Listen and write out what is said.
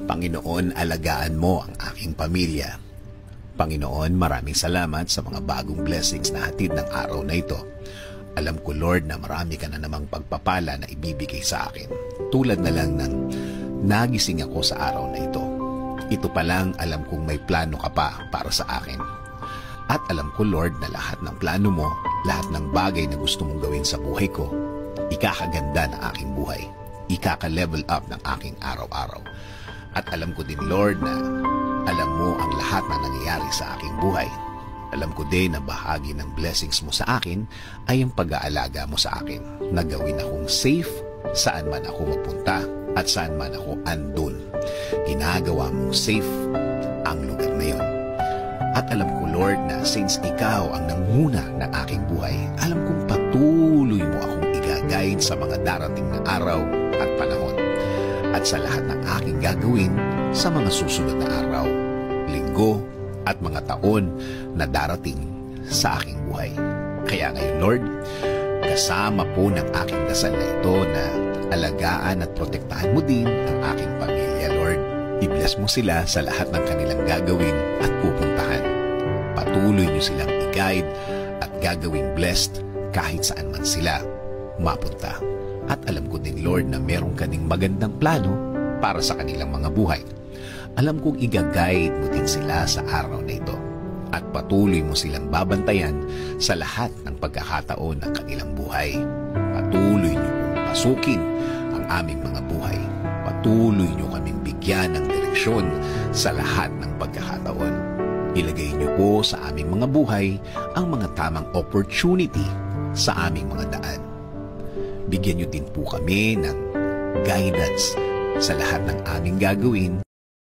Panginoon, alagaan mo ang aking pamilya. Panginoon, maraming salamat sa mga bagong blessings na hatid ng araw na ito. Alam ko, Lord, na marami ka na namang pagpapala na ibibigay sa akin. Tulad na lang ng nagising ako sa araw na ito. Ito pa lang, alam kong may plano ka pa para sa akin. At alam ko, Lord, na lahat ng plano mo, lahat ng bagay na gusto mong gawin sa buhay ko, ikakaganda ng aking buhay. Ikaka-level up ng aking araw-araw. At alam ko din, Lord, na alam mo ang lahat na nangyayari sa aking buhay. Alam ko din na bahagi ng blessings mo sa akin ay ang pag-aalaga mo sa akin, na gawin akong safe saan man ako mapunta at saan man ako andun. Ginagawa mong safe ang lugar na yon. At alam ko, Lord, na since ikaw ang nanguna ng aking buhay, alam kong patuloy mo akong igagayin sa mga darating na araw at panahon. At sa lahat ng aking gagawin sa mga susunod na araw, linggo, at mga taon na darating sa aking buhay. Kaya ngayon, Lord, kasama po ng aking dasal na ito na alagaan at protektahan mo din ang aking pamilya, Lord. I-bless mo sila sa lahat ng kanilang gagawin at pupuntahan. Patuloy niyo silang i-guide at gagawing blessed kahit saan man sila mapunta. At alam ko din, Lord, na meron ka ding magandang plano para sa kanilang mga buhay. Alam kong i-guide mo din sila sa araw na ito. At patuloy mo silang babantayan sa lahat ng pagkakataon ng kanilang buhay. Patuloy niyo pong pasukin ang aming mga buhay. Patuloy niyo kaming bigyan ng direksyon sa lahat ng pagkakataon. Ilagay niyo po sa aming mga buhay ang mga tamang opportunity sa aming mga daan. Bigyan niyo din po kami ng guidance sa lahat ng aming gagawin